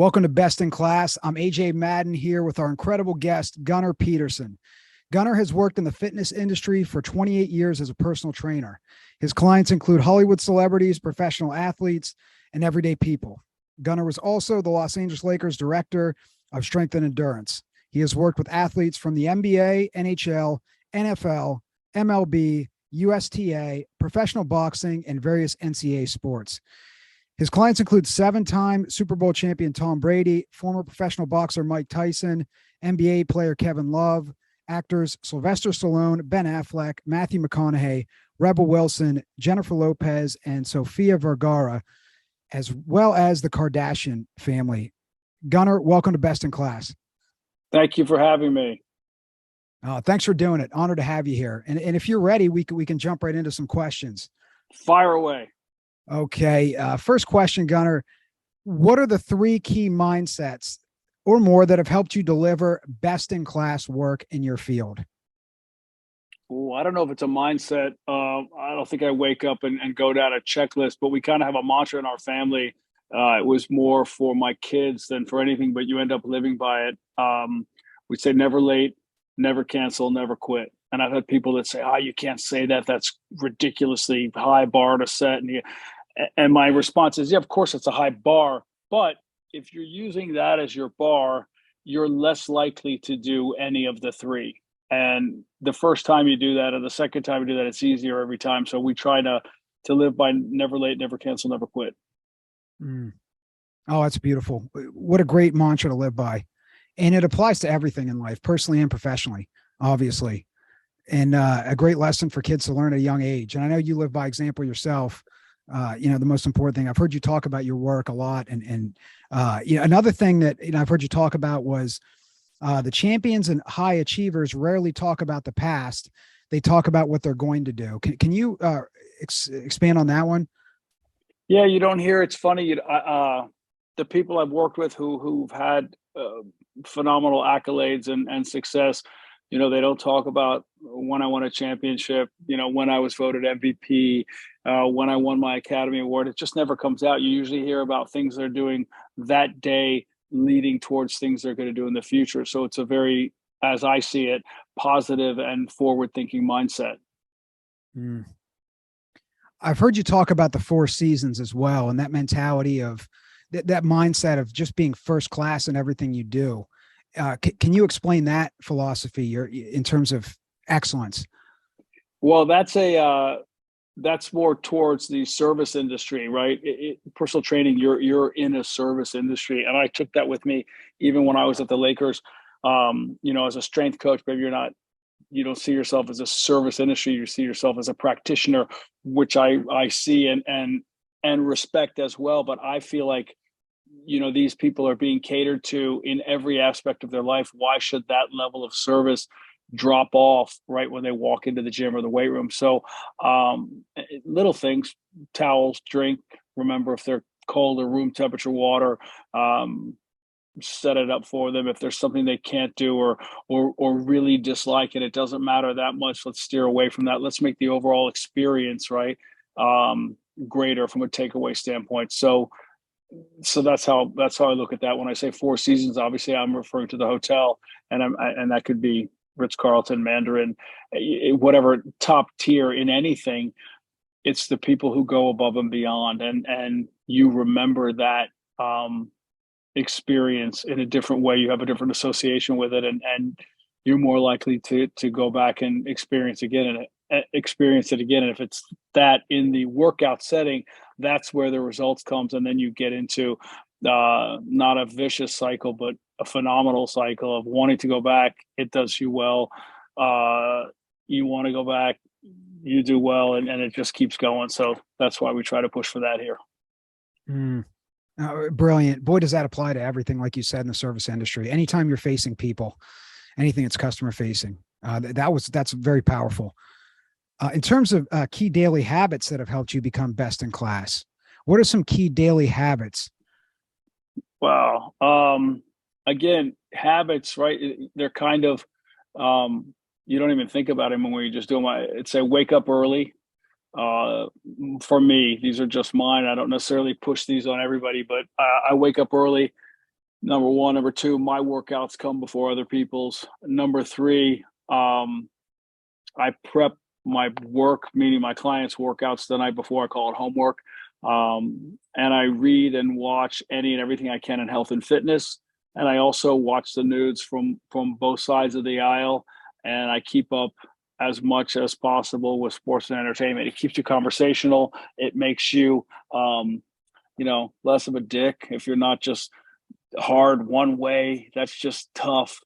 Welcome to Best in Class. I'm AJ Madden here with our incredible guest, Gunnar Peterson. Gunnar has worked in the fitness industry for 28 years as a personal trainer. His clients include Hollywood celebrities, professional athletes, and everyday people. Gunnar was also the Los Angeles Lakers director of strength and endurance. He has worked with athletes from the NBA, NHL, NFL, MLB, USTA, professional boxing, and various NCAA sports. His clients include seven-time Super Bowl champion Tom Brady, former professional boxer Mike Tyson, NBA player Kevin Love, actors Sylvester Stallone, Ben Affleck, Matthew McConaughey, Rebel Wilson, Jennifer Lopez, and Sofia Vergara, as well as the Kardashian family. Gunnar, welcome to Best in Class. Thank you for having me. Thanks for doing it. Honored to have you here. And if you're ready, we can jump right into some questions. Fire away. Okay. First question, Gunnar. What are the three key mindsets or more that have helped you deliver best in class work in your field? Oh, I don't know if it's a mindset. I don't think I wake up and go down a checklist, but we kind of have a mantra in our family. It was more for my kids than for anything, but you end up living by it. We say never late, never cancel, never quit. And I've had people that say, you can't say that. That's ridiculously high bar to set. And my response is, yeah, of course it's a high bar. But if you're using that as your bar, you're less likely to do any of the three. And the first time you do that, or the second time you do that, it's easier every time. So we try to live by never late, never cancel, never quit. Mm. Oh, that's beautiful. What a great mantra to live by. And it applies to everything in life, personally and professionally, obviously. And a great lesson for kids to learn at a young age. And I know you live by example yourself. The most important thing, I've heard you talk about your work a lot. And another thing that, I've heard you talk about was the champions and high achievers rarely talk about the past. They talk about what they're going to do. Can you expand on that one? Yeah, you don't hear. It's funny. The people I've worked with who've had phenomenal accolades and success, they don't talk about when I won a championship, when I was voted MVP, when I won my Academy Award. It just never comes out. You usually hear about things they're doing that day leading towards things they're going to do in the future. So it's a very, as I see it, positive and forward-thinking mindset. Mm. I've heard you talk about the four seasons as well, and that mentality of that mindset of just being first class in everything you do. Can you explain that philosophy in terms of excellence? Well, that's more towards the service industry, right? Personal training, you're in a service industry, and I took that with me even when I was at the Lakers. As a strength coach, maybe you don't see yourself as a service industry. You see yourself as a practitioner, which I see and respect as well. But I feel like, these people are being catered to in every aspect of their life. Why should that level of service drop off right when they walk into the gym or the weight room? So little things, towels, drink, remember if they're cold or room temperature water, set it up for them. If there's something they can't do or really dislike it, it doesn't matter that much. Let's steer away from that. Let's make the overall experience greater from a takeaway standpoint. So that's how I look at that. When I say four seasons, obviously I'm referring to the hotel, and that could be Ritz-Carlton, Mandarin, whatever top tier in anything. It's the people who go above and beyond, and you remember that experience in a different way. You have a different association with it, and you're more likely to go back and experience it again. And if it's that in the workout setting, that's where the results comes. And then you get into not a vicious cycle, but a phenomenal cycle of wanting to go back. It does you well. You want to go back, you do well, and it just keeps going. So that's why we try to push for that here. Brilliant. Boy, does that apply to everything, like you said, in the service industry. Anytime you're facing people, anything that's customer facing, that's very powerful. In terms of key daily habits that have helped you become best in class, what are some key daily habits? Wow. Again, habits, right? They're kind of, you don't even think about them when you just do them. I'd say wake up early. For me, these are just mine. I don't necessarily push these on everybody, but I wake up early. Number one. Number two, my workouts come before other people's. Number three, I prep my work, meaning my clients' workouts the night before. I call it homework. And I read and watch any and everything I can in health and fitness. And I also watch the news from both sides of the aisle. And I keep up as much as possible with sports and entertainment. It keeps you conversational. It makes you, less of a dick if you're not just hard one way. That's just tough.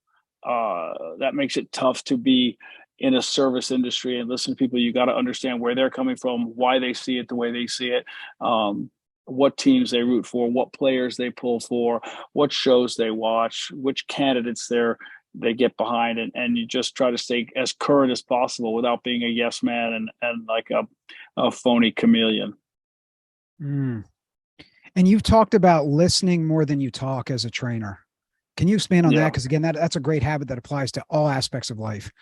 That makes it tough to be in a service industry and listen to people. You got to understand where they're coming from, why they see it the way they see it, what teams they root for, what players they pull for, what shows they watch, which candidates they get behind, and you just try to stay as current as possible without being a yes man and like a phony chameleon. Mm. And you've talked about listening more than you talk as a trainer. Can you expand on that? Because again, that's a great habit that applies to all aspects of life.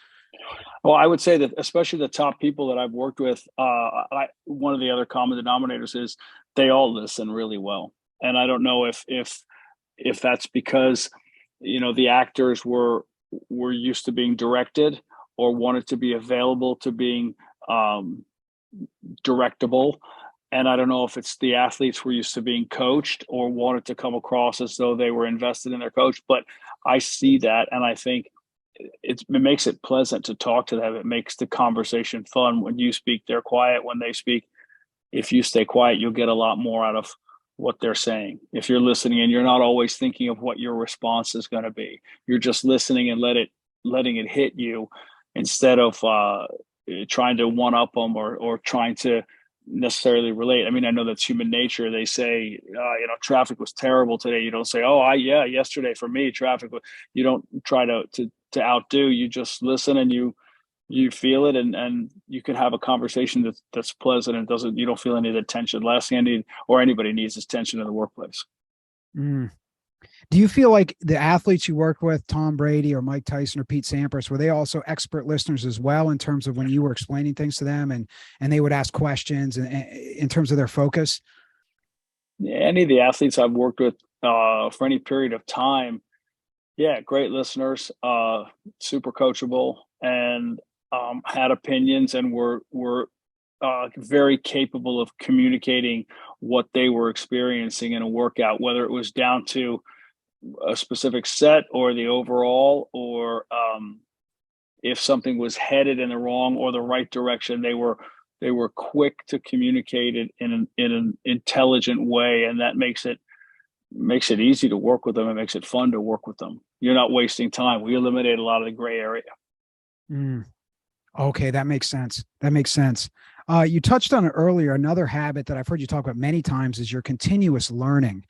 Well, I would say that especially the top people that I've worked with, one of the other common denominators is they all listen really well. And I don't know if that's because, the actors were used to being directed or wanted to be available to being directable. And I don't know if it's the athletes were used to being coached or wanted to come across as though they were invested in their coach. But I see that, and I think it makes it pleasant to talk to them. It makes the conversation fun. When you speak, they're quiet. When they speak, if you stay quiet, you'll get a lot more out of what they're saying. If you're listening and you're not always thinking of what your response is going to be, you're just listening and letting it hit you instead of trying to one up them or trying to necessarily relate. I mean, I know that's human nature. They say, traffic was terrible today. You don't say, yesterday for me, traffic was, you don't try to outdo. You just listen and you feel it, and you can have a conversation that's pleasant and you don't feel any of the tension. Last thing I need or anybody needs is tension in the workplace. Mm. Do you feel like the athletes you work with, Tom Brady or Mike Tyson or Pete Sampras, were they also expert listeners as well in terms of when you were explaining things to them and they would ask questions and in terms of their focus? Yeah, any of the athletes I've worked with for any period of time, yeah, great listeners, super coachable, and had opinions and were very capable of communicating what they were experiencing in a workout, whether it was down to a specific set or the overall, or if something was headed in the wrong or the right direction. They were quick to communicate it in an intelligent way, and that makes it easy to work with them. It makes it fun to work with them. You're not wasting time. We eliminate a lot of the gray area. Mm. Okay, that makes sense. You touched on it earlier. Another habit that I've heard you talk about many times is your continuous learning.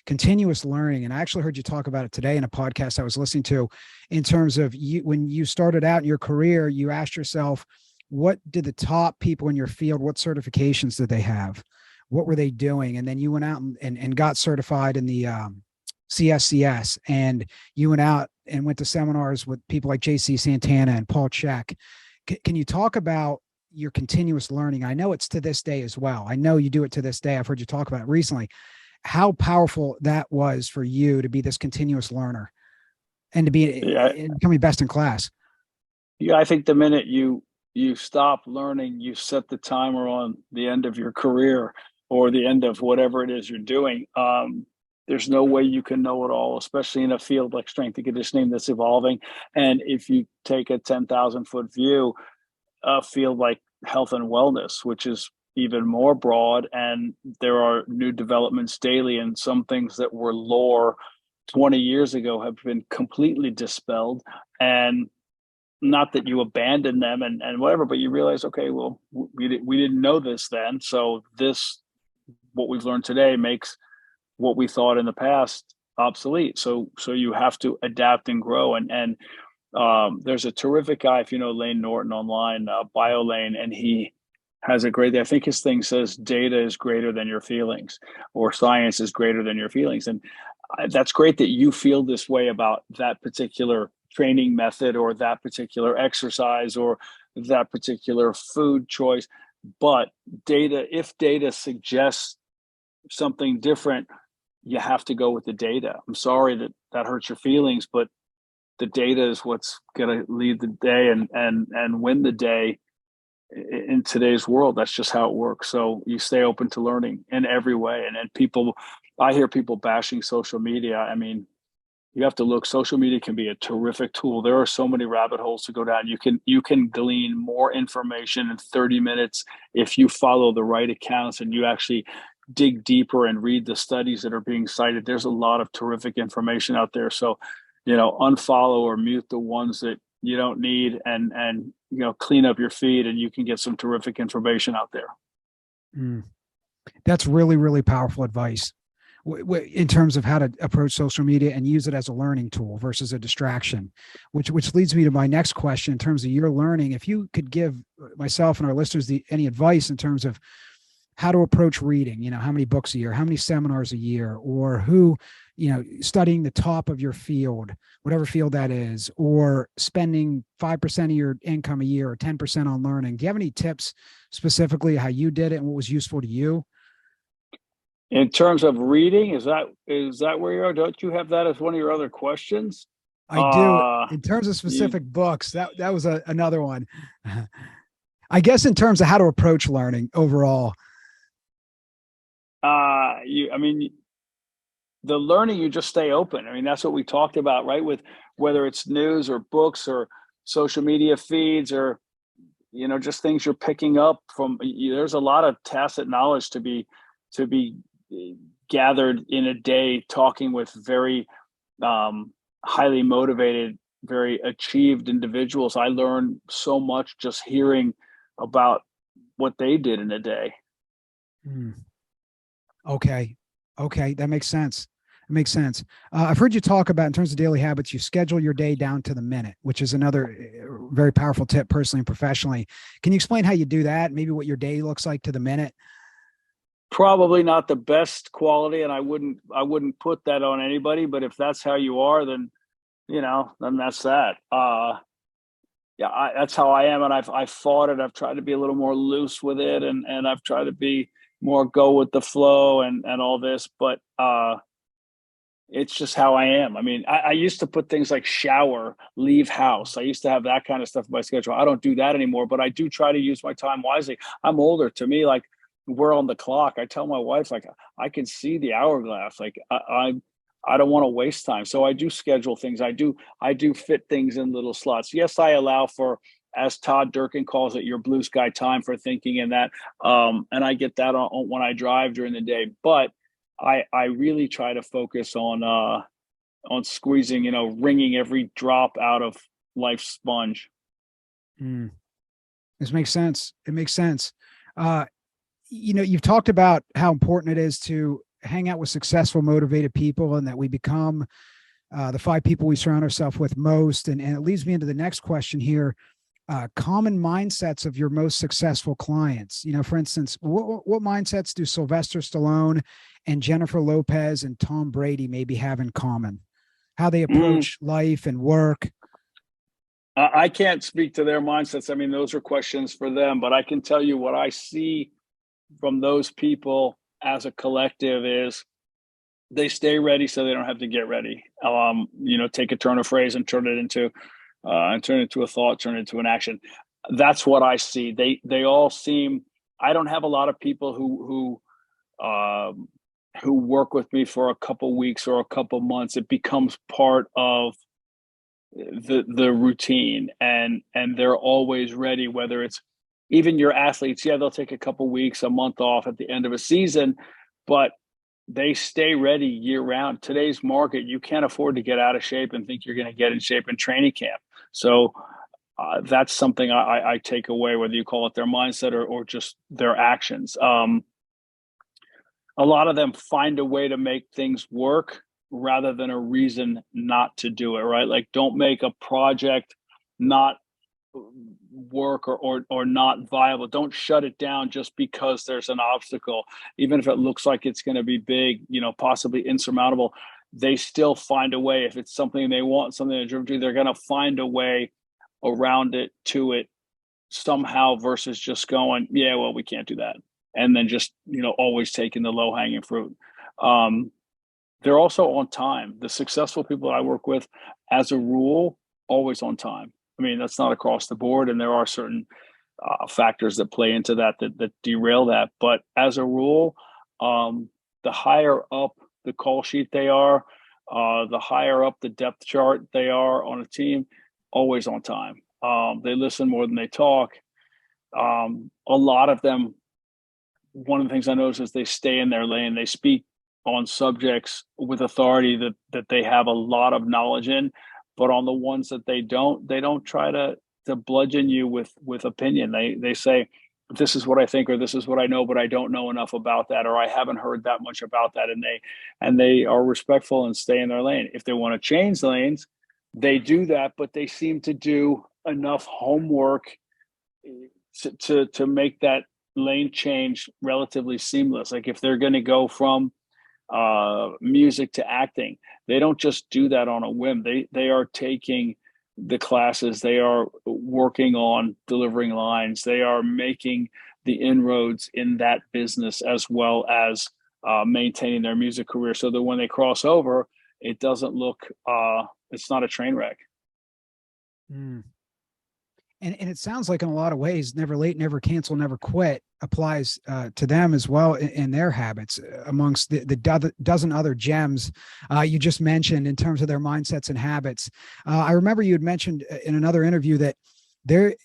And I actually heard you talk about it today in a podcast I was listening to, in terms of when you started out in your career, you asked yourself, what did the top people in your field, what certifications did they have? What were they doing? And then you went out and got certified in the CSCS, and you went out and went to seminars with people like JC Santana and Paul Chek. Can you talk about your continuous learning? I know it's to this day as well. I know you do it to this day. I've heard you talk about it recently. How powerful that was for you to be this continuous learner and to be becoming best in class. Yeah, I think the minute you stop learning, you set the timer on the end of your career or the end of whatever it is you're doing. There's no way you can know it all, especially in a field like strength and conditioning that's evolving. And if you take a 10,000 foot view, a field like health and wellness, which is even more broad, and there are new developments daily, and some things that were lore 20 years ago have been completely dispelled. And not that you abandon them and whatever, but you realize, okay, well, we didn't know this then. So what we've learned today makes what we thought in the past obsolete. So you have to adapt and grow. And there's a terrific guy, if you know Lane Norton online, BioLane, and he has a great, I think his thing says data is greater than your feelings, or science is greater than your feelings. And that's great that you feel this way about that particular training method or that particular exercise or that particular food choice. But if data suggests something different, you have to go with the data. I'm sorry that that hurts your feelings, but the data is what's going to lead the day and win the day in today's world. That's just how it works. So you stay open to learning in every way. And people, I hear people bashing social media. I mean, you have to look. Social media can be a terrific tool. There are so many rabbit holes to go down. You can glean more information in 30 minutes if you follow the right accounts and you actually dig deeper and read the studies that are being cited. There's a lot of terrific information out there. So, unfollow or mute the ones that you don't need, and clean up your feed, and you can get some terrific information out there. Mm. That's really, really powerful advice in terms of how to approach social media and use it as a learning tool versus a distraction, which leads me to my next question in terms of your learning. If you could give myself and our listeners any advice in terms of how to approach reading, how many books a year, how many seminars a year, or who, studying the top of your field, whatever field that is, or spending 5% of your income a year or 10% on learning. Do you have any tips specifically how you did it and what was useful to you? In terms of reading, is that where you are? Don't you have that as one of your other questions? I do. In terms of specific books, that was another one. I guess in terms of how to approach learning overall. The learning, you just stay open. I mean, that's what we talked about, right? With whether it's news or books or social media feeds or, just things you're picking up from. There's a lot of tacit knowledge to be gathered in a day, talking with very highly motivated, very achieved individuals. I learned so much just hearing about what they did in a day. Okay. That makes sense. It makes sense. I've heard you talk about, in terms of daily habits, you schedule your day down to the minute, which is another very powerful tip personally and professionally. Can you explain how you do that? Maybe what your day looks like to the minute? Probably not the best quality, and I wouldn't put that on anybody, but if that's how you are, then then that's that. That's how I am, and I've fought it. I've tried to be a little more loose with it, and I've tried to be more go with the flow and all this, but it's just how I am. I mean, I used to put things like shower, leave house. I used to have that kind of stuff in my schedule. I don't do that anymore, but I do try to use my time wisely. I'm older. To me, like, we're on the clock. I tell my wife, like, I can see the hourglass. Like, I don't want to waste time. So I do schedule things. I do fit things in little slots. Yes, I allow for, as Todd Durkin calls it, your blue sky time for thinking, and that. And I get that when I drive during the day. But I really try to focus on squeezing, wringing every drop out of life's sponge. This makes sense. It makes sense. You've talked about how important it is to hang out with successful, motivated people, and that we become the 5 people we surround ourselves with most. And it leads me into the next question here. Common mindsets of your most successful clients. For instance, what mindsets do Sylvester Stallone and Jennifer Lopez and Tom Brady maybe have in common? How they approach life and work? I can't speak to their mindsets. I mean, those are questions for them, but I can tell you what I see from those people as a collective is they stay ready so they don't have to get ready. Take a turn of phrase and turn it into a thought, turn it into an action. That's what I see. They all seem. I don't have a lot of people who work with me for a couple weeks or a couple months. It becomes part of the routine, and they're always ready. Whether it's even your athletes, they'll take a couple weeks, a month off at the end of a season, but they stay ready year round. Today's market, you can't afford to get out of shape and think you're going to get in shape in training camp. So that's something I take away, whether you call it their mindset or just their actions. A lot of them find a way to make things work rather than a reason not to do it, right? Like, don't make a project not work or not viable. Don't shut it down just because there's an obstacle, even if it looks like it's going to be big, possibly insurmountable. They still find a way. If it's something they want, something they're driven to, they're going to find a way around it, to it somehow, versus just going, we can't do that, and then just always taking the low hanging fruit. they're also on time. The successful people that I work with, as a rule, always on time. I mean, that's not across the board, and there are certain factors that play into that derail that. But as a rule, the higher up the call sheet they are, the higher up the depth chart they are on a team, always on time. They listen more than they talk. A lot of them, one of the things I notice is they stay in their lane. They speak on subjects with authority that they have a lot of knowledge in, but on the ones that they don't try to bludgeon you with opinion. They say, this is what I think, or this is what I know, but I don't know enough about that, or I haven't heard that much about that. And they are respectful and stay in their lane. If they want to change lanes, they do that, but they seem to do enough homework to make that lane change relatively seamless. Like if they're going to go from music to acting, they don't just do that on a whim. They are taking the classes, they are working on delivering lines, they are making the inroads in that business, as well as maintaining their music career, so that when they cross over, it doesn't look it's not a train wreck. And it sounds like in a lot of ways, never late, never cancel, never quit applies to them as well in their habits, amongst the dozen other gems you just mentioned in terms of their mindsets and habits. I remember you had mentioned in another interview that they're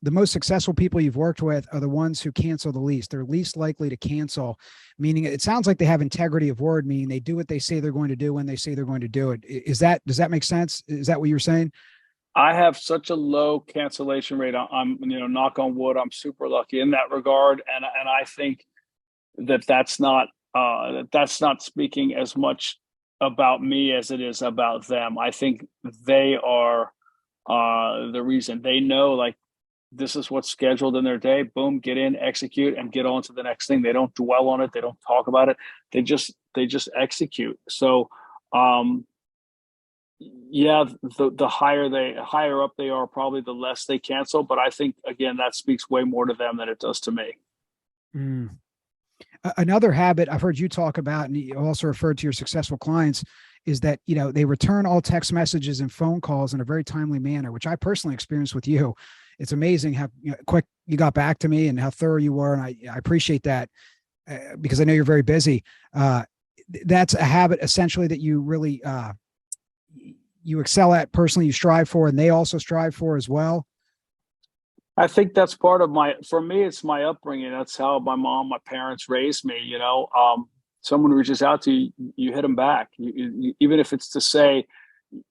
the most successful people you've worked with are the ones who cancel the least. They're least likely to cancel, meaning it sounds like they have integrity of word, meaning they do what they say they're going to do when they say they're going to do it. Does that make sense? Is that what you're saying? I have such a low cancellation rate. I'm knock on wood, I'm super lucky in that regard. And I think that's not speaking as much about me as it is about them. I think they are the reason. They know, like, this is what's scheduled in their day. Boom, get in, execute, and get on to the next thing. They don't dwell on it. They don't talk about it. They just execute. So, yeah, the higher up they are, probably the less they cancel. But I think, again, that speaks way more to them than it does to me. Another habit I've heard you talk about, and you also referred to your successful clients, is that they return all text messages and phone calls in a very timely manner, which I personally experienced with you. It's amazing how quick you got back to me and how thorough you were, and I appreciate that because I know you're very busy. That's a habit essentially that you really you excel at personally, you strive for, and they also strive for as well. I think that's part of for me, it's my upbringing. That's how my parents raised me. Someone reaches out to you, you hit them back. You, even if it's to say,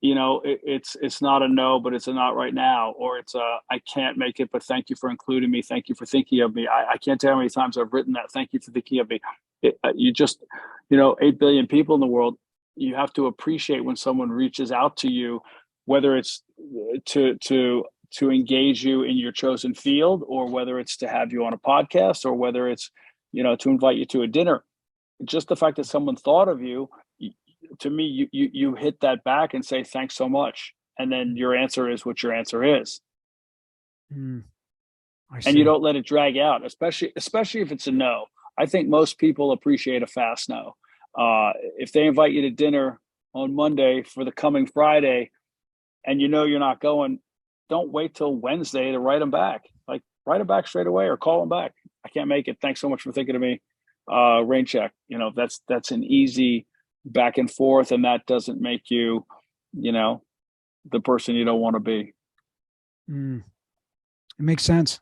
it's not a no, but it's a not right now, or it's I can't make it, but thank you for including me. Thank you for thinking of me. I can't tell how many times I've written that. Thank you for thinking of me. 8 billion people in the world. You have to appreciate when someone reaches out to you, whether it's to engage you in your chosen field, or whether it's to have you on a podcast, or whether it's, to invite you to a dinner. Just the fact that someone thought of you, to me, you hit that back and say, thanks so much. And then your answer is what your answer is. And you don't let it drag out, especially if it's a no. I think most people appreciate a fast no. If they invite you to dinner on Monday for the coming Friday, and you're not going, don't wait till Wednesday to write them back. Like, write them back straight away, or call them back. I can't make it. Thanks so much for thinking of me. Rain check. That's an easy back and forth, and that doesn't make you, the person you don't want to be. It makes sense.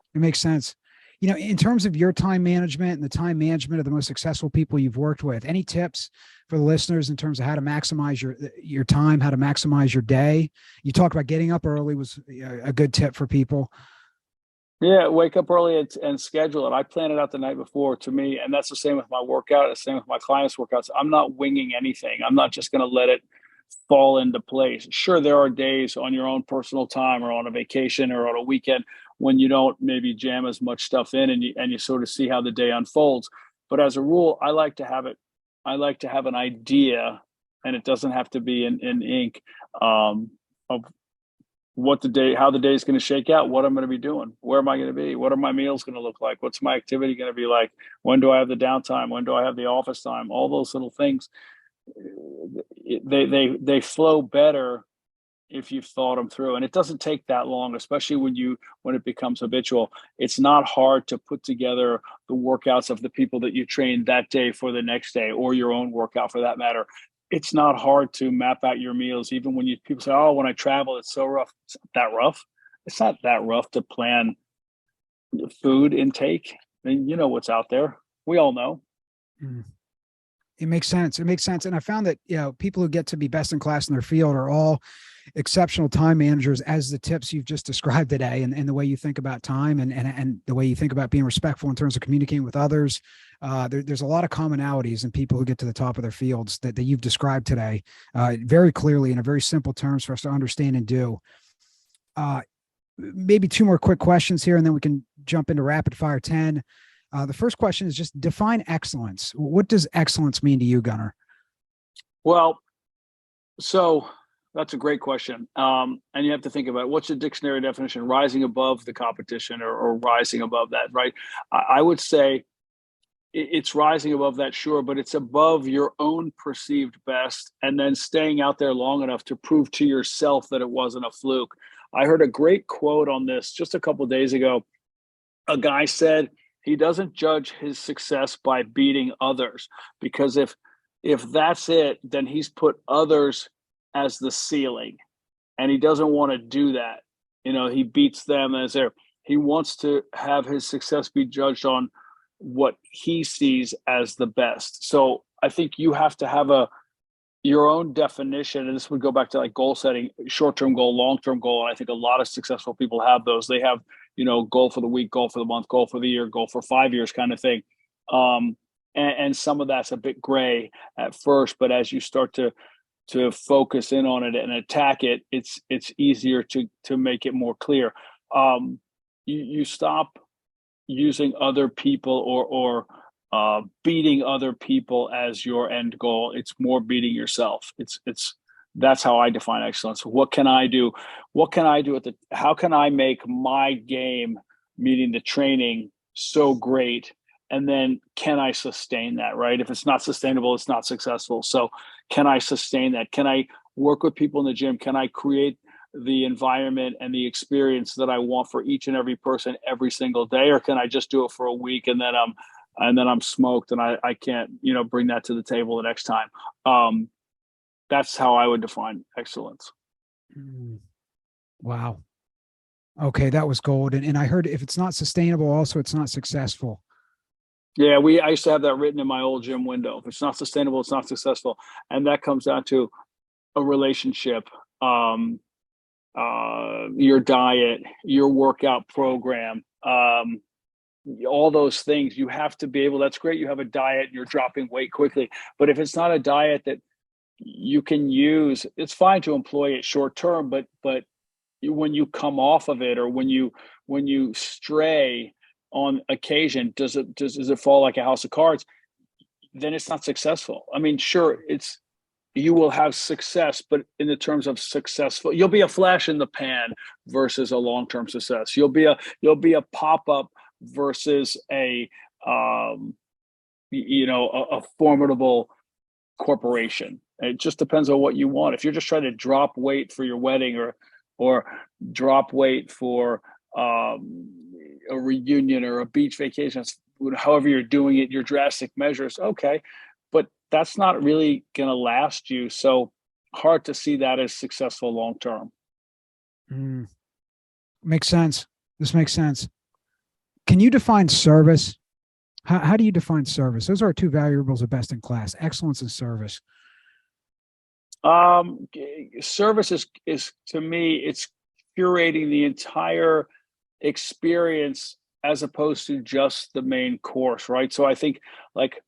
In terms of your time management and the time management of the most successful people you've worked with, any tips for the listeners in terms of how to maximize your time, how to maximize your day? You talked about getting up early was a good tip for people. Yeah, wake up early and schedule it. I plan it out the night before, to me, and that's the same with my workout. The same with my clients' workouts. I'm not winging anything. I'm not just going to let it fall into place. Sure, there are days on your own personal time, or on a vacation, or on a weekend, when you don't maybe jam as much stuff in, and you sort of see how the day unfolds. But as a rule, I like to have an idea, and it doesn't have to be in ink, of how the day is going to shake out, what I'm going to be doing, where am I going to be, what are my meals going to look like, what's my activity going to be like, when do I have the downtime, when do I have the office time, all those little things. they flow better if you've thought them through. And it doesn't take that long, especially when it becomes habitual. It's not hard to put together the workouts of the people that you train that day for the next day, or your own workout for that matter. It's not hard to map out your meals. Even when people say, oh, when I travel, it's so rough. It's not that rough. It's not that rough to plan food intake. I mean, you know what's out there. We all know. Mm. It makes sense. It makes sense. And I found that, people who get to be best in class in their field are all exceptional time managers, as the tips you've just described today, and the way you think about time, and the way you think about being respectful in terms of communicating with others. There's a lot of commonalities in people who get to the top of their fields that you've described today, very clearly in a very simple terms for us to understand and do. Maybe two more quick questions here, and then we can jump into rapid fire 10. The first question is just define excellence. What does excellence mean to you, Gunnar? Well, so that's a great question. And you have to think about what's the dictionary definition: rising above the competition, or rising above that, right? I would say it's rising above that, sure, but it's above your own perceived best, and then staying out there long enough to prove to yourself that it wasn't a fluke. I heard a great quote on this just a couple of days ago. A guy said he doesn't judge his success by beating others, because if that's it, then he's put others as the ceiling, and he doesn't want to do that. He beats them as he wants to have his success be judged on what he sees as the best. So I think you have to have your own definition, and this would go back to like goal setting: short-term goal, long-term goal. And I think a lot of successful people have those. They have, goal for the week, goal for the month, goal for the year, goal for 5 years kind of thing. And some of that's a bit gray at first, but as you start to focus in on it and attack it, it's easier to make it more clear. You stop using other people or beating other people as your end goal. It's more beating yourself. That's how I define excellence. What can I do? How can I make my game, meaning the training, so great? And then can I sustain that, right? If it's not sustainable, it's not successful. So can I sustain that? Can I work with people in the gym? Can I create the environment and the experience that I want for each and every person every single day? Or can I just do it for a week and then I'm smoked and I can't, bring that to the table the next time? That's how I would define excellence. Wow. Okay. That was gold. And I heard if it's not sustainable, also it's not successful. Yeah. I used to have that written in my old gym window. If it's not sustainable, it's not successful. And that comes down to a relationship, your diet, your workout program, all those things. You have to be able, that's great. You have a diet and you're dropping weight quickly, but if it's not a diet that you can use, it's fine to employ it short term, but when you come off of it, or when you stray on occasion, does it fall like a house of cards? Then it's not successful. I mean, sure, you will have success, but in the terms of successful, you'll be a flash in the pan versus a long-term success. You'll be a pop-up versus a formidable corporation. It just depends on what you want. If you're just trying to drop weight for your wedding, or drop weight for a reunion or a beach vacation, however you're doing it, your drastic measures, okay, but that's not really going to last you. So hard to see that as successful long term. Makes sense. This makes sense. Can you define service? How do you define service? Those are two variables of best in class: excellence and service. Service is to me, it's curating the entire experience as opposed to just the main course, right? So I think like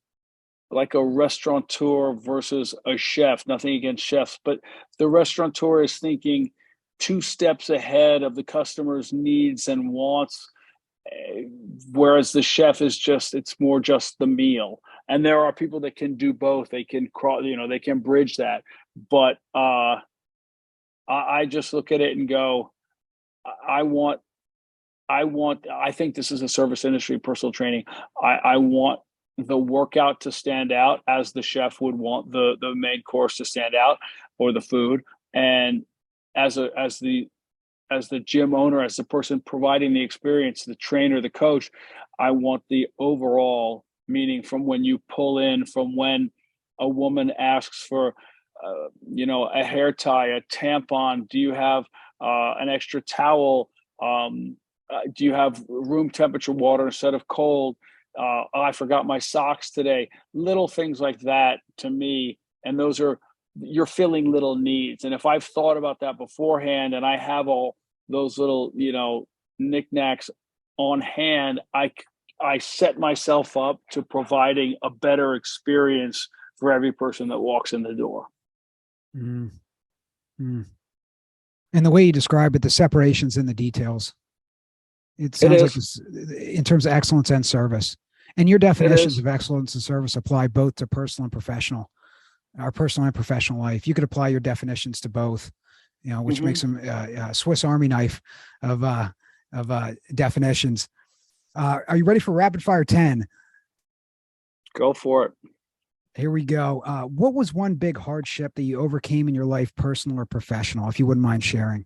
a restaurateur versus a chef, nothing against chefs, but the restaurateur is thinking 2 steps ahead of the customer's needs and wants, whereas the chef is it's more just the meal. And there are people that can do both. They can they can bridge that. But I just look at it and go, I think this is a service industry, personal training. I want the workout to stand out as the chef would want the main course to stand out, or the food. And as the gym owner, as the person providing the experience, the trainer, the coach, I want the overall meaning, from when you pull in, from when a woman asks for, a hair tie, a tampon. Do you have an extra towel? Do you have room temperature water instead of cold? I forgot my socks today. Little things like that, to me, and those are, you're filling little needs. And if I've thought about that beforehand, and I have all those little, knickknacks on hand, I set myself up to providing a better experience for every person that walks in the door. Mm-hmm. And the way you describe it, the separations in the details. It sounds like this, in terms of excellence and service. And your definitions of excellence and service apply both to personal and professional, our personal and professional life. You could apply your definitions to both, which makes them a Swiss Army knife of definitions. Are you ready for rapid fire 10? Go for it. Here we go. What was one big hardship that you overcame in your life, personal or professional, if you wouldn't mind sharing?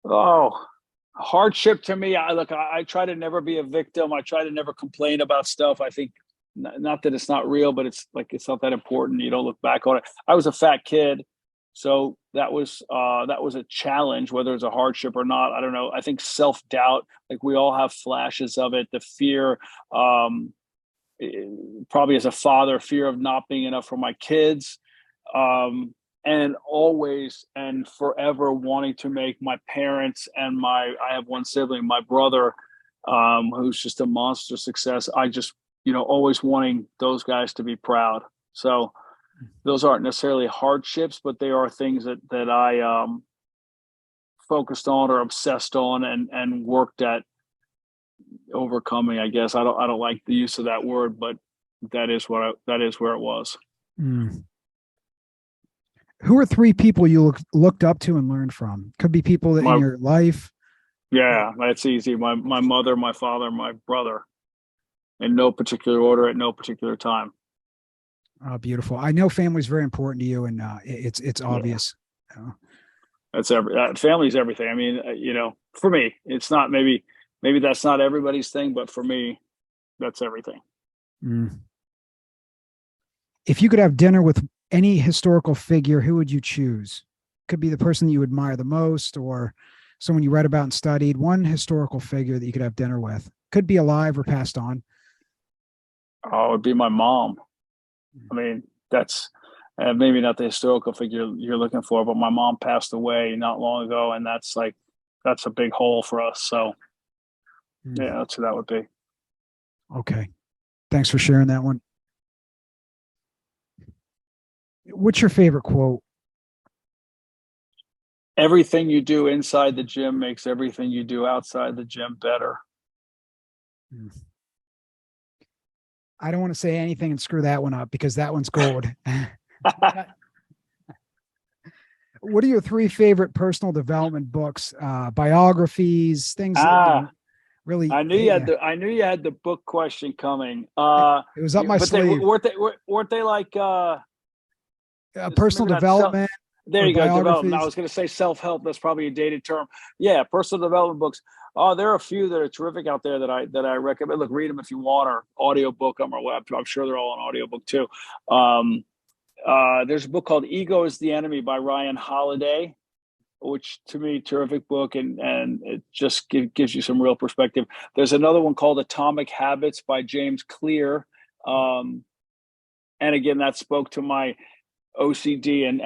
Oh, hardship to me. I try to never be a victim. I try to never complain about stuff. I think, not that it's not real, but it's not that important. You don't look back on it. I was a fat kid, so that was a challenge, whether it's a hardship or not. I don't know. I think self-doubt, like we all have flashes of it. The fear, probably as a father, fear of not being enough for my kids, and always and forever wanting to make my parents and I have one sibling, my brother, who's just a monster success. I just, always wanting those guys to be proud. So those aren't necessarily hardships, but they are things that I focused on or obsessed on and worked at overcoming, I guess. I don't like the use of that word, but that is where it was. Who are three people you looked up to and learned from? Could be people in your life. Yeah, that's easy. My mother, my father, my brother, in no particular order, at no particular time. Oh, beautiful. I know family is very important to you, and it's obvious. Yeah. That's family's everything. I mean, for me, it's not, maybe that's not everybody's thing, but for me, that's everything. If you could have dinner with any historical figure, who would you choose? Could be the person you admire the most, or someone you read about and studied. One historical figure that you could have dinner with. Could be alive or passed on. Oh, it would be my mom. I mean, that's maybe not the historical figure you're looking for, but my mom passed away not long ago, and that's a big hole for us. So yeah, that's who that would be. Okay. Thanks for sharing that one. What's your favorite quote? Everything you do inside the gym makes everything you do outside the gym better. I don't want to say anything and screw that one up, because that one's gold. What are your three favorite personal development books, biographies, things that really? I knew you had the book question coming. It was up my sleeve. Weren't they like personal development? There you go, development. I was going to say self-help. That's probably a dated term. Yeah, personal development books. Oh, there are a few that are terrific out there that I recommend. Look, read them if you want, or audiobook them, or I'm sure they're all on audiobook too. There's a book called Ego is the Enemy by Ryan Holiday, which to me, terrific book, and it just gives you some real perspective. There's another one called Atomic Habits by James Clear. And again, that spoke to my OCD, and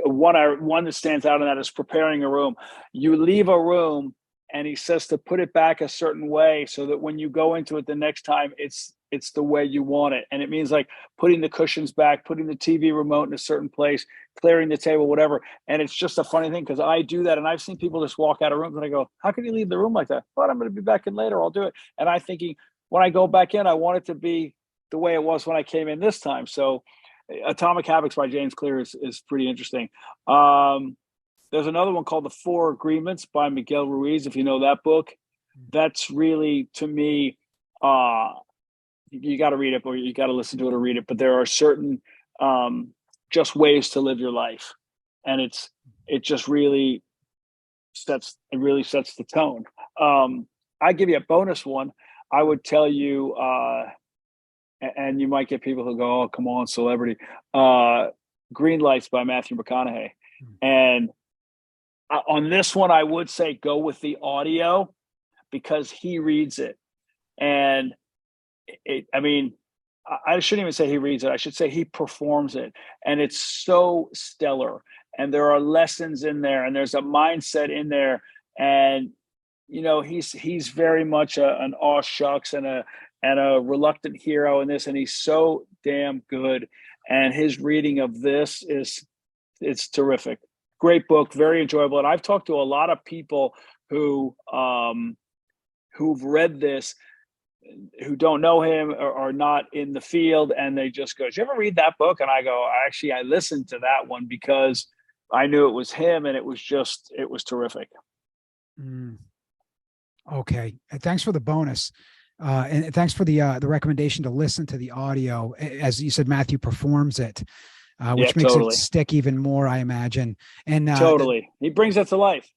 one that stands out in that is preparing a room. You leave a room, and he says to put it back a certain way so that when you go into it the next time, it's the way you want it. And it means like putting the cushions back, putting the TV remote in a certain place, clearing the table, whatever. And it's just a funny thing, because I do that, and I've seen people just walk out of rooms and I go, how can you leave the room like that? But I'm going to be back in later. I'll do it. And I'm thinking, when I go back in, I want it to be the way it was when I came in this time. So Atomic Habits by James Clear is pretty interesting. There's another one called The Four Agreements by Miguel Ruiz, if you know that book. That's really, to me, you got to read it, or you got to listen to it or read it. But there are certain just ways to live your life, and it just really sets the tone. I give you a bonus one. I would tell you, and you might get people who go, "Oh, come on, celebrity." Green Lights by Matthew McConaughey, and on this one, I would say go with the audio because he reads it, and I shouldn't even say he reads it. I should say he performs it. And it's so stellar. And there are lessons in there, and there's a mindset in there. And, he's very much an aw shucks and a reluctant hero in this. And he's so damn good. And his reading of this it's terrific. Great book, very enjoyable. And I've talked to a lot of people who've read this, who don't know him or are not in the field, and they just go, "Did you ever read that book?" And I go, "Actually, I listened to that one because I knew it was him, and it was terrific." Okay, thanks for the bonus, and thanks for the recommendation to listen to the audio. As you said, Matthew performs it, which makes it stick even more, I imagine. And totally, he brings it to life.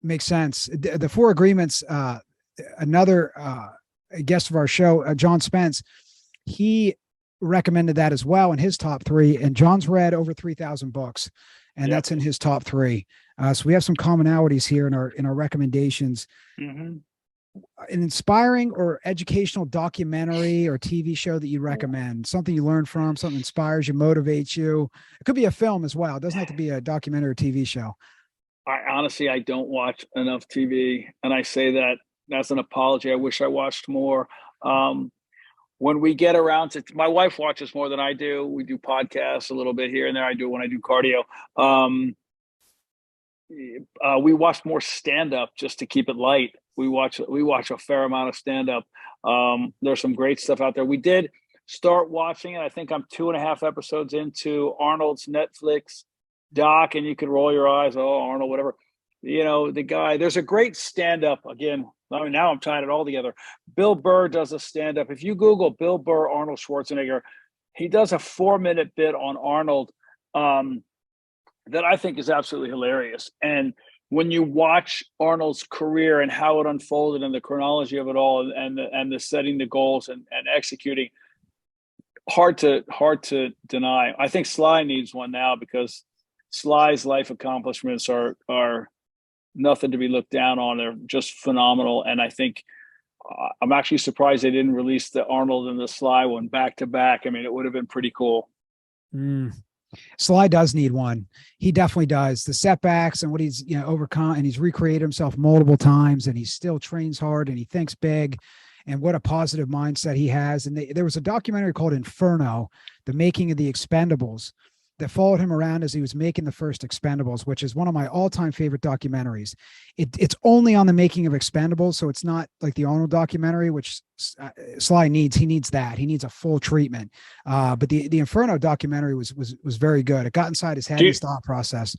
Makes sense. The Four Agreements. Another guest of our show, John Spence, he recommended that as well in his top 3. And John's read over 3,000 books, and that's in his top 3. So we have some commonalities here in our recommendations. Mm-hmm. An inspiring or educational documentary or TV show that you recommend, something you learn from, something inspires you, motivates you. It could be a film as well. It doesn't have to be a documentary or TV show. I don't watch enough TV, and I say that as an apology. I wish I watched more. When we get around to, my wife watches more than I do. We do podcasts a little bit here and there. I do when I do cardio. We watch more stand-up just to keep it light. We watch a fair amount of stand-up. There's some great stuff out there. We did start watching it. I think I'm 2.5 episodes into Arnold's Netflix doc, and you could roll your eyes. Oh, Arnold, whatever. The guy, there's a great stand-up again. Now I'm tying it all together. Bill Burr does a stand-up. If you Google Bill Burr, Arnold Schwarzenegger, he does a 4-minute bit on Arnold that I think is absolutely hilarious. And when you watch Arnold's career and how it unfolded and the chronology of it all, and the setting the goals and executing, hard to deny. I think Sly needs one now, because Sly's life accomplishments are nothing to be looked down on. They're just phenomenal. And I think I'm actually surprised they didn't release the Arnold and the Sly one back to back. I mean, it would have been pretty cool. Sly does need one. He definitely does. The setbacks and what he's overcome, and he's recreated himself multiple times, and he still trains hard and he thinks big, and what a positive mindset he has. And there was a documentary called Inferno, the making of the Expendables, that followed him around as he was making the first Expendables, which is one of my all-time favorite documentaries. It's only on the making of Expendables, so it's not like the Arnold documentary, which Sly needs. He needs that. He needs a full treatment. But the Inferno documentary was very good. It got inside his head, his thought process.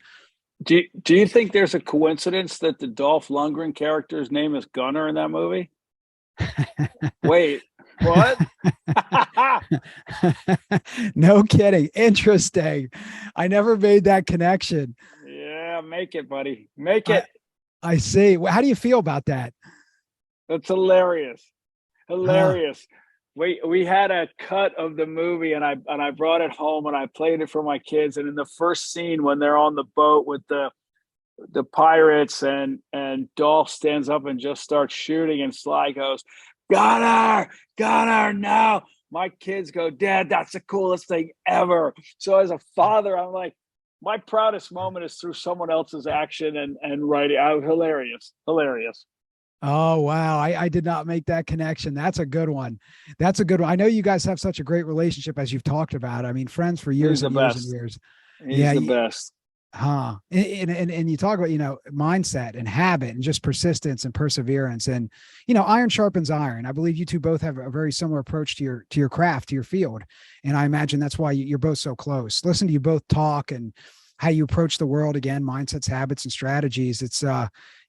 Do you think there's a coincidence that the Dolph Lundgren character's name is Gunnar in that movie? Wait, what? No kidding. Interesting. I never made that connection. Yeah, make it, buddy. Make it. I see. How do you feel about that? It's hilarious. Hilarious. We had a cut of the movie, and I brought it home and I played it for my kids. And in the first scene, when they're on the boat with the pirates, and Dolph stands up and just starts shooting, and Sly goes, Gunnar, no. My kids go, Dad, that's the coolest thing ever. So as a father, I'm like, my proudest moment is through someone else's action and writing. Hilarious. Oh, wow. I did not make that connection. That's a good one. I know you guys have such a great relationship, as you've talked about. I mean, friends for years and years and years. He's the best. And you talk about, mindset and habit and just persistence and perseverance, and, iron sharpens iron. I believe you two both have a very similar approach to your craft, to your field. And I imagine that's why you're both so close. Listen to you both talk and how you approach the world, again, mindsets, habits, and strategies. It's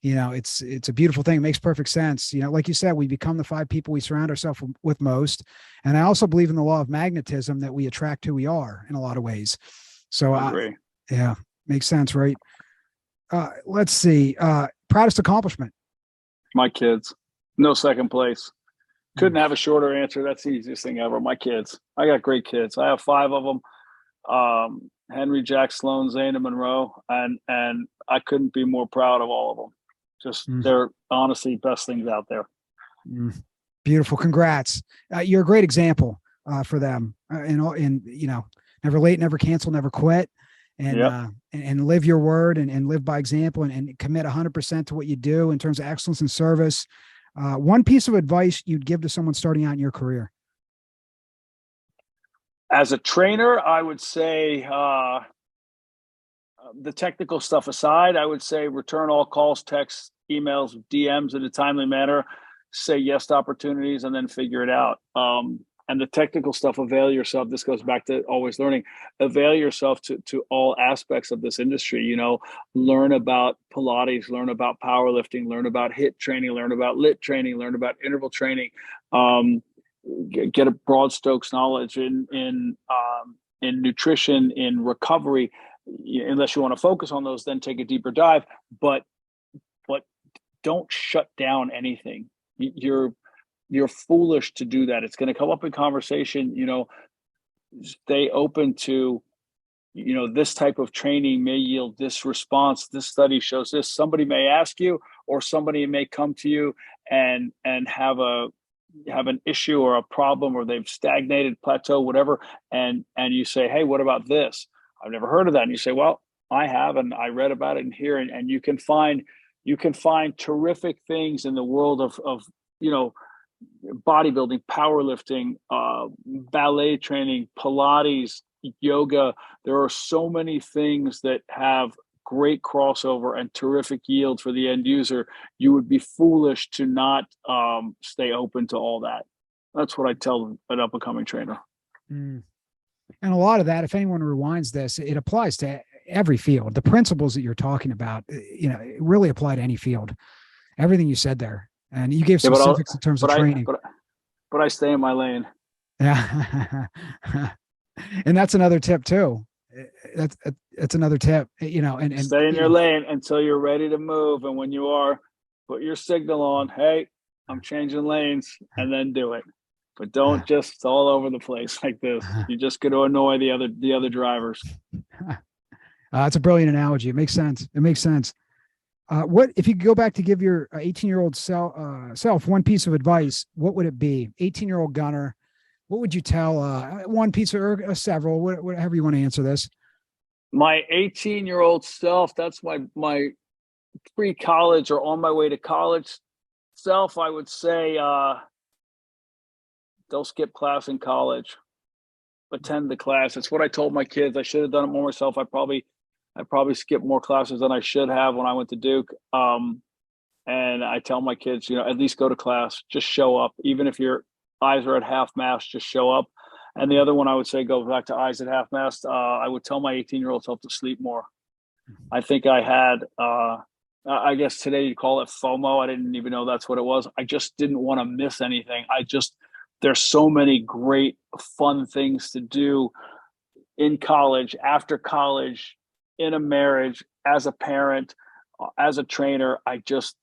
it's a beautiful thing. It makes perfect sense. Like you said, we become the 5 people we surround ourselves with most. And I also believe in the law of magnetism, that we attract who we are in a lot of ways. So I agree. yeah, makes sense, right? Let's see. Proudest accomplishment. My kids, no second place. Couldn't have a shorter answer. That's the easiest thing ever. My kids. I got great kids. I have 5 of them. Henry, Jack, Sloan, Zane, and Monroe, and I couldn't be more proud of all of them. Just they're honestly best things out there. Beautiful. Congrats. You're a great example for them. And never late, never cancel, never quit, and live your word and live by example and commit 100% to what you do in terms of excellence and service. One piece of advice you'd give to someone starting out in your career. As a trainer, I would say the technical stuff aside, I would say return all calls, texts, emails, DMs in a timely manner, say yes to opportunities, and then figure it out. And the technical stuff, avail yourself. This goes back to always learning. Avail yourself to all aspects of this industry. Learn about Pilates, learn about powerlifting, learn about HIIT training, learn about lit training, learn about interval training. Get a broad strokes knowledge in nutrition, in recovery. Unless you want to focus on those, then take a deeper dive. But don't shut down anything. You're foolish to do that. It's going to come up in conversation. Stay open to, this type of training may yield this response. This study shows this. Somebody may ask you, or somebody may come to you and have an issue or a problem, or they've stagnated, plateau, whatever. And you say, hey, what about this? I've never heard of that. And you say, well, I have, and I read about it in here. And you can find terrific things in the world of bodybuilding, powerlifting, ballet training, Pilates, yoga. There are so many things that have great crossover and terrific yield for the end user. You would be foolish to not stay open to all that. That's what I tell an up-and-coming trainer. And a lot of that, if anyone rewinds this, it applies to every field. The principles that you're talking about, it really apply to any field. Everything you said there. And you gave specifics in terms of training. But I stay in my lane. Yeah. And that's another tip too. That's another tip, and stay in your lane until you're ready to move. And when you are, put your signal on, hey, I'm changing lanes, and then do it. But don't just all over the place like this. You're just going to annoy the other drivers. That's a brilliant analogy. It makes sense. What if you could go back to give your 18-year-old self one piece of advice? What would it be? 18-year-old Gunnar, what would you tell? One piece or several, whatever you want to answer this. My 18-year-old self. That's my pre-college or on my way to college self. I would say, don't skip class in college. Attend the class. It's what I told my kids. I should have done it more myself. I probably skipped more classes than I should have when I went to Duke. And I tell my kids, at least go to class, just show up. Even if your eyes are at half mast, just show up. And the other one, I would say, go back to eyes at half mast. I would tell my 18-year-old self to sleep more. I think I had, I guess today you call it FOMO. I didn't even know that's what it was. I just didn't want to miss anything. There's so many great, fun things to do in college, after college, in a marriage, as a parent, as a trainer. I just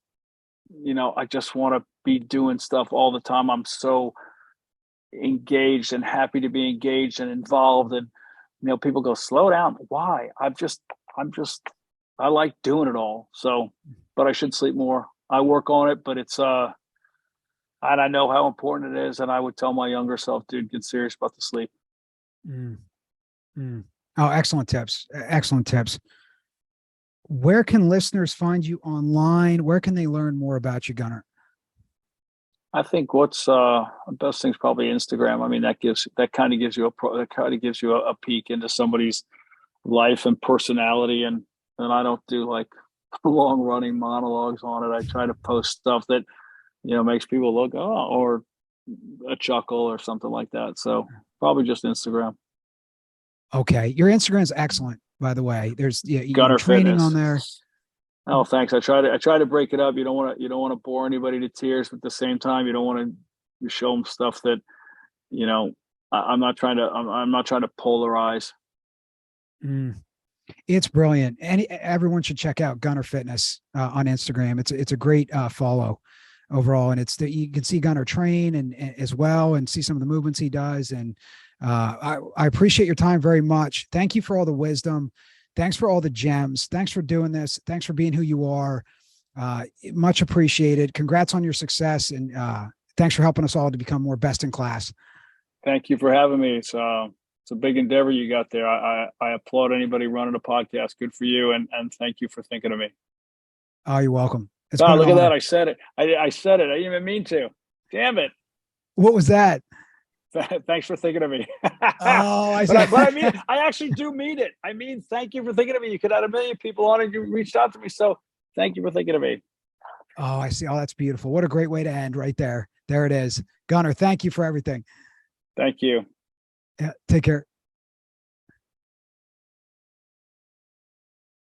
want to be doing stuff all the time. I'm so engaged and happy to be engaged and involved. And, people go, slow down. Why? I like doing it all. So, but I should sleep more. I work on it, but it's, and I know how important it is. And I would tell my younger self, dude, get serious about the sleep. Oh, excellent tips. Excellent tips. Where can listeners find you online? Where can they learn more about you, Gunnar? I think what's the best thing is probably Instagram. I mean, that kind of gives you a peek into somebody's life and personality. And I don't do like long running monologues on it. I try to post stuff that, makes people look, or a chuckle or something like that. So probably just Instagram. Okay. Your Instagram is excellent. by the way. There's Gunnar training Fitness. on there. Oh, thanks. I try to break it up. You don't want to bore anybody to tears, but at the same time, you don't want to show them stuff that, I'm not trying to polarize. It's brilliant. And everyone should check out Gunnar Fitness on Instagram. It's a great follow overall. And you can see Gunnar train and as well, and see some of the movements he does. And I appreciate your time very much. Thank you for all the wisdom. Thanks for all the gems. Thanks for doing this. Thanks for being who you are. Much appreciated. Congrats on your success. And thanks for helping us all to become more best in class. Thank you for having me. It's a big endeavor you got there. I applaud anybody running a podcast. Good for you. And thank you for thinking of me. Oh, you're welcome. Look at that. I said it. I said it. I didn't even mean to. Damn it. What was that? Thanks for thinking of me. Oh, I see. But I mean, I actually do mean it. I mean, thank you for thinking of me. You could have 1 million people on and you reached out to me. So thank you for thinking of me. Oh, I see. Oh, that's beautiful. What a great way to end right there. There it is. Gunnar, thank you for everything. Thank you. Yeah, take care.